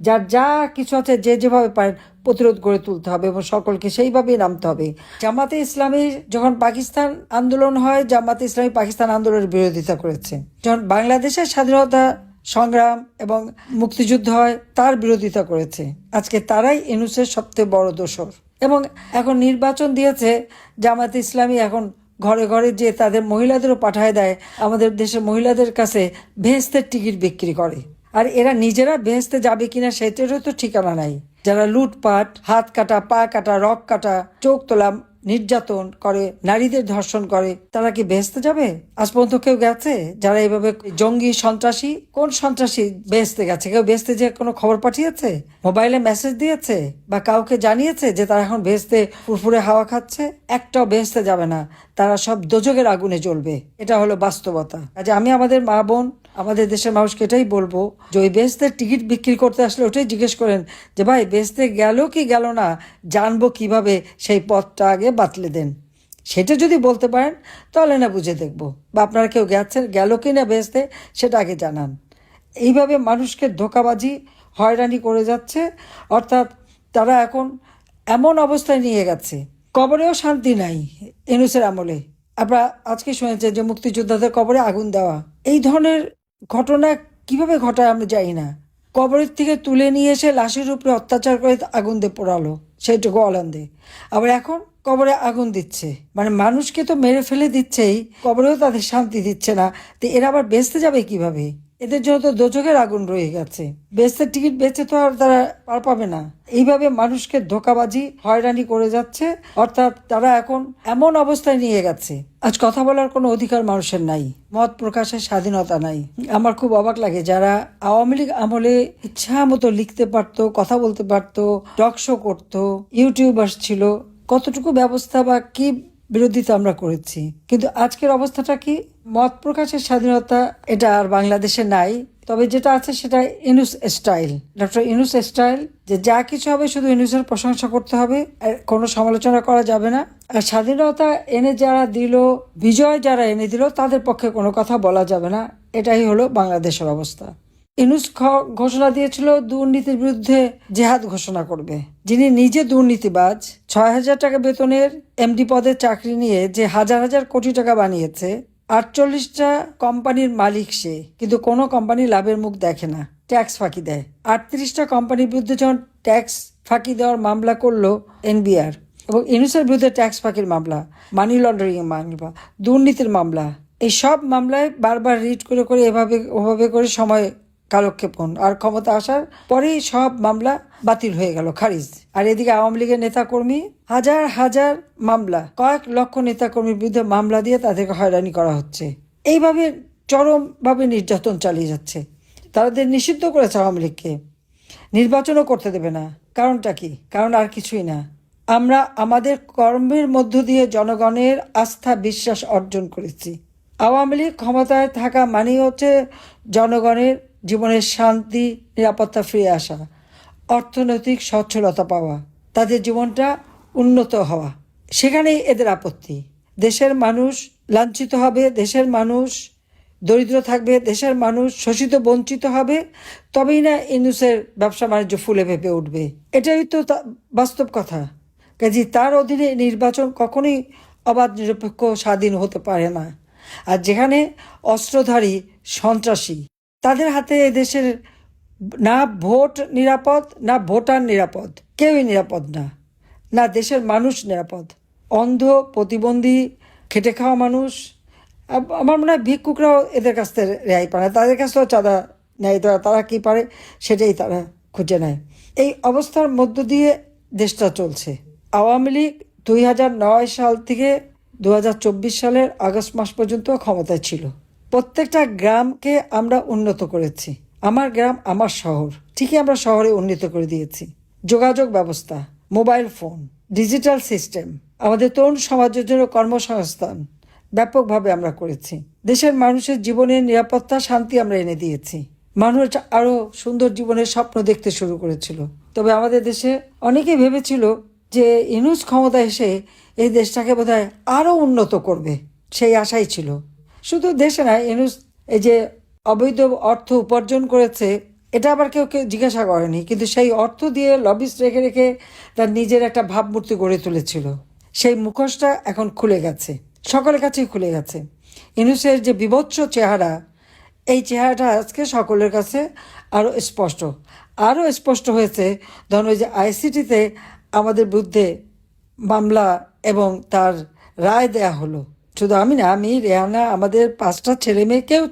যার যা কিছু আছে যে যেভাবে পারেন প্রতিরোধ গড়ে তুলতে হবে এবং সকলকে সেইভাবেই নামতে হবে। জামাতে ইসলামী যখন পাকিস্তান আন্দোলন হয়, জামাতে ইসলামী পাকিস্তান আন্দোলনের বিরোধিতা করেছে। যখন বাংলাদেশের স্বাধীনতা সংগ্রাম এবং মুক্তিযুদ্ধ হয়, তার বিরোধিতা করেছে। আজকে তারাই ইউনূসের সবচেয়ে বড় দোষর। এবং এখন নির্বাচন দিয়েছে জামাতে ইসলামী, এখন ঘরে ঘরে যে তাদের মহিলাদেরও পাঠায় দেয়, আমাদের দেশের মহিলাদের কাছে বেহেশতের টিকিট বিক্রি করে। আর এরা নিজেরা বেহেশতে যাবে কিনা সেটারও তো ঠিকানা নাই। যারা লুটপাট, হাত কাটা, পা কাটা, রক কাটা, চোখ তোলা, নির্যাতন করে, নারীদের ধর্ষণ করে, তারা কি বেহেশতে যাবে? আজ পর্যন্ত কেউ গেছে? যারা এইভাবে জঙ্গি সন্ত্রাসী, কোন সন্ত্রাসী বেহেশতে গেছে? কেউ বেহেশতে যে কোনো খবর পাঠিয়েছে, মোবাইলে মেসেজ দিয়েছে, বা কাউকে জানিয়েছে যে তারা এখন বেহেশতে ফুরফুরে হাওয়া খাচ্ছে? একটাও বেহেশতে যাবে না, তারা সব দোজখের আগুনে জ্বলবে। এটা হলো বাস্তবতা। আজ আমি আমাদের মা বোন, আমাদের দেশের মানুষকে এটাই বলবো যে ওই বেহেশতের টিকিট বিক্রি করতে আসলে ওটাই জিজ্ঞেস করেন যে ভাই বেহেশতে গেল কি গেল না, জানবো কিভাবে, সেই পথটা আগে বাতলে দেন। সেটা যদি বলতে পারেন তাহলে না বুঝে দেখবো, বা আপনারা কেউ গেছেন, গেল কি না বেহেশতে সেটা আগে জানান। এইভাবে মানুষকে ধোঁকাবাজি, হয়রানি করে যাচ্ছে। অর্থাৎ তারা এখন এমন অবস্থায় নিয়ে গেছে, কবরেও শান্তি নাই ইউনূসের আমলে। আপনারা আজকে শুনেছেন যে মুক্তিযোদ্ধাদের কবরে আগুন দেওয়া, এই ধরনের ঘটনা কিভাবে ঘটায় আমরা জানি না। কবরের থেকে তুলে নিয়ে এসে লাশের উপরে অত্যাচার করে আগুন দিয়ে পোড়ালো, সেইটুকু অলান্দে। আবার এখন কবরে আগুন দিচ্ছে, মানে মানুষকে তো মেরে ফেলে দিচ্ছেই, কবরেও তাদের শান্তি দিচ্ছে না। তো এরা আবার বেচতে যাবে কিভাবে? এদের জন্য তো দোজখের আগুন রয়ে গেছে। বেচতে টিকিট বেচে তো আর তারা পার পাবে না। এইভাবে মানুষকে ধোঁকাবাজি, হয়রানি করে যাচ্ছে। অর্থাৎ তারা এখন এমন অবস্থায় নিয়ে গেছে, আজ কথা বলার কোনো অধিকার মানুষের নাই, মত প্রকাশের স্বাধীনতা নাই। আমার খুব অবাক লাগে যারা আওয়ামী লীগ আমলে ইচ্ছা মতো লিখতে পারতো, কথা বলতে পারতো, টক শো করতো, ইউটিউবার্স ছিল, কতটুকু ব্যবস্থা বা কি বিরোধিতা আমরা করেছি। কিন্তু আজকের অবস্থাটা কি? মত প্রকাশের স্বাধীনতা এটা আর বাংলাদেশে নাই। তবে যেটা আছে সেটা Yunus style, doctor Yunus style, যে যা কিছু হবে শুধু ইউনূসের প্রশংসা করতে হবে, আর কোনো সমালোচনা করা যাবে না। আর স্বাধীনতা এনে যারা দিল, বিজয় যারা এনে দিল, তাদের পক্ষে কোনো কথা বলা যাবে না। এটাই হলো বাংলাদেশের অবস্থা। ইউনূস ঘোষণা দিয়েছিল দুর্নীতির বিরুদ্ধে জেহাদ ঘোষণা করবে। যিনি নিজে দুর্নীতিবাজ, 6,000 টাকা বেতনের এমডি পদের চাকরি নিয়ে যে হাজার হাজার কোটি টাকা বানিয়েছে, 48টা কোম্পানির মালিক সে, কিন্তু কোনো কোম্পানি লাভের মুখ দেখে না, ট্যাক্স ফাঁকি দেয়। 38টা কোম্পানির বিরুদ্ধে যখন ট্যাক্স ফাঁকি দেওয়ার মামলা করলো এনবিআর, এবং ইউনূসের বিরুদ্ধে ট্যাক্স ফাঁকির মামলা, মানি লন্ডারিং মামলা, দুর্নীতির মামলা, এই সব মামলায় বারবার রিট করে করে এভাবে ওভাবে করে সময় কালক্ষেপণ, আর ক্ষমতা আসার পরেই সব মামলা বাতিল হয়ে গেল, খারিজ। আর এদিকে আওয়ামী লীগের নেতাকর্মী, হাজার হাজার মামলা, কয়েক লক্ষ নেতাকর্মীর বিরুদ্ধে মামলা দিয়ে তাদেরকে হয়রানি করা হচ্ছে। এইভাবে চরমভাবে নির্যাতন চালিয়ে যাচ্ছে। তাদের নিষিদ্ধ করেছে আওয়ামী লীগকে, নির্বাচনও করতে দেবে না। কারণটা কি? কারণ আর কিছুই না, আমরা আমাদের কর্মের মধ্য দিয়ে জনগণের আস্থা বিশ্বাস অর্জন করেছি। আওয়ামী লীগ ক্ষমতায় থাকা মানেই হচ্ছে জনগণের জীবনের শান্তি, নিরাপত্তা ফিরে আসা, অর্থনৈতিক সচ্ছলতা পাওয়া, তাদের জীবনটা উন্নত হওয়া। সেখানেই এদের আপত্তি। দেশের মানুষ লাঞ্ছিত হবে, দেশের মানুষ দরিদ্র থাকবে, দেশের মানুষ শোষিত বঞ্চিত হবে, তবেই না ইউনূসের ব্যবসা বাণিজ্য ফুলে ফেঁপে উঠবে। এটাই তো বাস্তব কথা। কাজে তার অধীনে নির্বাচন কখনোই অবাধ, নিরপেক্ষ, স্বাধীন হতে পারে না। আর যেখানে অস্ত্রধারী সন্ত্রাসী, তাদের হাতে দেশের না ভোট নিরাপদ, না ভোটার নিরাপদ, কেউই নিরাপদ না, না দেশের মানুষ নিরাপদ। অন্ধ, প্রতিবন্ধী, খেটে খাওয়া মানুষ, আমার মনে হয় ভিক্ষুকরাও এদের কাছ থেকে রেহাই পায় না, তাদের কাছ থেকেও চাঁদা নেয়। তারা কী পারে সেটাই তারা খুঁজে নেয়। এই অবস্থার মধ্য দিয়ে দেশটা চলছে। আওয়ামী লীগ 2009 সাল থেকে 2024 সালের আগস্ট মাস পর্যন্ত ক্ষমতায় ছিল। প্রত্যেকটা গ্রামকে আমরা উন্নত করেছি। আমার গ্রাম আমার শহর, ঠিকই আমরা শহরে উন্নত করে দিয়েছি। যোগাযোগ ব্যবস্থা, মোবাইল ফোন, ডিজিটাল সিস্টেম, আমাদের তরুণ সমাজের জন্য কর্মসংস্থান ব্যাপকভাবে আমরা করেছি। দেশের মানুষের জীবনের নিরাপত্তা, শান্তি আমরা এনে দিয়েছি। মানুষ আরও সুন্দর জীবনের স্বপ্ন দেখতে শুরু করেছিল। তবে আমাদের দেশে অনেকেই ভেবেছিল যে ইউনূস ক্ষমতা এসে এই দেশটাকে বোধহয় আরও উন্নত করবে, সেই আশাই ছিল। শুধু দেশে না, ইউনূস এই যে অবৈধ অর্থ উপার্জন করেছে, এটা আবার কেউ কেউ জিজ্ঞাসা করেনি, কিন্তু সেই অর্থ দিয়ে লবিস্ট রেখে রেখে তার নিজের একটা ভাবমূর্তি গড়ে তুলেছিল। সেই মুখোশটা এখন খুলে গেছে, সকলের কাছেই খুলে গেছে। ইউনূসের যে বিভৎস চেহারা, এই চেহারাটা আজকে সকলের কাছে আরও স্পষ্ট হয়েছে। ধরুন ওই যে আইসিটিতে আমাদের বিরুদ্ধে মামলা এবং তার রায় দেয়া হলো, শুধু আমি না, আমি, রেহানা, আমাদের 5টা ছেলে মেয়ে কেউ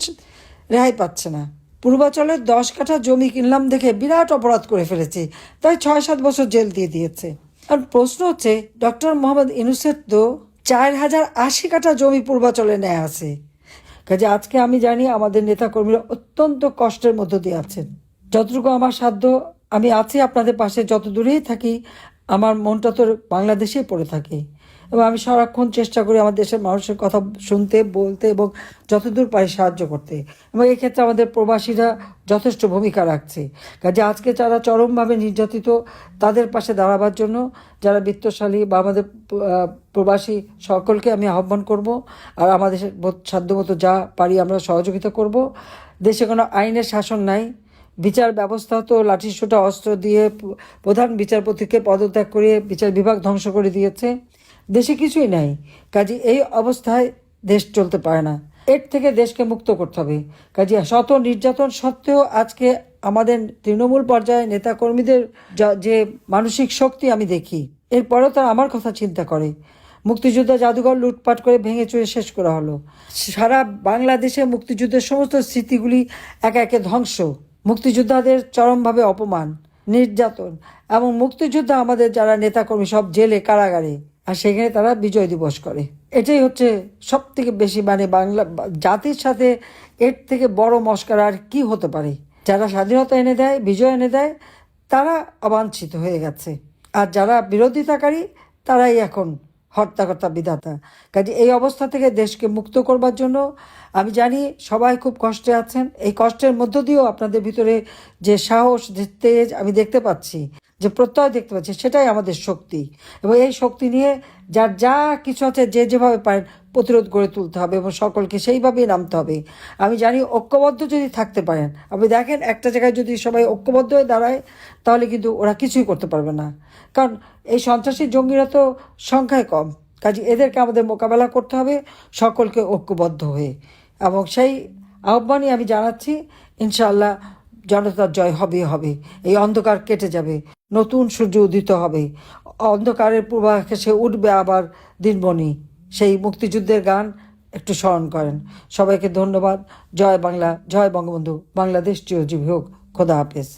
রেহাই পাচ্ছে না। পূর্বাচলের 10 কাঠা জমি কিনলাম দেখে বিরাট অপরাধ করে ফেলেছি, তাই 6-7 বছর জেল দিয়ে দিয়েছে। কারণ প্রশ্ন হচ্ছে, ডক্টর মোহাম্মদ ইউনূসের তো 4080 কাঠা জমি পূর্বাচলে নেওয়া আছে। কাজে আজকে আমি জানি আমাদের নেতাকর্মীরা অত্যন্ত কষ্টের মধ্য দিয়ে আছেন। যতটুকু আমার সাধ্য আমি আছি আপনাদের পাশে, যত দূরেই থাকি আমার মনটা তো বাংলাদেশেই পড়ে থাকে, এবং আমি সারাক্ষণ চেষ্টা করি আমার দেশের মানুষের কথা শুনতে, বলতে এবং যতদূর পারি সাহায্য করতে। এবং এক্ষেত্রে আমাদের প্রবাসীরা যথেষ্ট ভূমিকা রাখছে। কাজে আজকে যারা চরমভাবে নির্যাতিত তাদের পাশে দাঁড়াবার জন্য যারা বিত্তশালী বা আমাদের প্রবাসী সকলকে আমি আহ্বান করব, আর আমাদের সাধ্যমতো যা পারি আমরা সহযোগিতা করব। দেশে কোনো আইনের শাসন নাই, বিচার ব্যবস্থা তো লাঠিসোঁটা অস্ত্র দিয়ে প্রধান বিচারপতিকে পদত্যাগ করিয়ে বিচার বিভাগ ধ্বংস করে দিয়েছে। দেশে কিছুই নাই। কাজে এই অবস্থায় দেশ চলতে পারে না, এর থেকে দেশকে মুক্ত করতে হবে। কাজে শত নির্যাতন সত্ত্বেও আজকে আমাদের তৃণমূল পর্যায়ে নেতাকর্মীদের যে মানসিক শক্তি আমি দেখি, এরপরেও তারা আমার কথা চিন্তা করে। মুক্তিযোদ্ধা জাদুঘর লুটপাট করে ভেঙে চুরে শেষ করা হলো। সারা বাংলাদেশে মুক্তিযুদ্ধের সমস্ত স্মৃতিগুলি একে একে ধ্বংস। মুক্তিযোদ্ধাদের চরমভাবে অপমান, নির্যাতন, এবং মুক্তিযোদ্ধা আমাদের যারা নেতাকর্মী সব জেলে, কারাগারে, আর সেখানে তারা বিজয় দিবস করে। এটাই হচ্ছে সব থেকে বেশি, মানে বাংলা জাতির সাথে এর থেকে বড় মস্করা আর কি হতে পারে। যারা স্বাধীনতা এনে দেয়, বিজয় এনে দেয়, তারা অবাঞ্ছিত হয়ে গেছে, আর যারা বিরোধিতাকারী তারাই এখন হর্তাকর্তা বিধাতা। কাজে এই অবস্থা থেকে দেশকে মুক্ত করবার জন্য আমি জানি সবাই খুব কষ্টে আছেন। এই কষ্টের মধ্য দিয়েও আপনাদের ভিতরে যে সাহস, যে তেজ আমি দেখতে পাচ্ছি, যে প্রত্যয় দেখতে পাচ্ছি, সেটাই আমাদের শক্তি। এবং এই শক্তি নিয়ে যার যা কিছু আছে যে যেভাবে পারেন প্রতিরোধ গড়ে তুলতে হবে এবং সকলকে সেইভাবেই নামতে হবে। আমি জানি ঐক্যবদ্ধ যদি থাকতে পারেন, আপনি দেখেন একটা জায়গায় যদি সবাই ঐক্যবদ্ধ হয়ে দাঁড়ায় তাহলে কিন্তু ওরা কিছুই করতে পারবে না। কারণ এই সন্ত্রাসী জঙ্গিরা তো সংখ্যায় কম, কাজে এদেরকে আমাদের মোকাবেলা করতে হবে সকলকে ঐক্যবদ্ধ হয়ে। এবং সেই আহ্বানই আমি জানাচ্ছি, ইনশাআল্লাহ জনতার জয় হবে। এই অন্ধকার কেটে যাবে, নতুন সূর্য উদিত হবে, অন্ধকারের পূর্বাকাশে উঠবে আবার দিনমণি। সেই মুক্তিযুদ্ধের গান একটু স্মরণ করেন। সবাইকে ধন্যবাদ। জয় বাংলা, জয় বঙ্গবন্ধু, বাংলাদেশ চিরজীবী হোক। খোদা হাফেজ।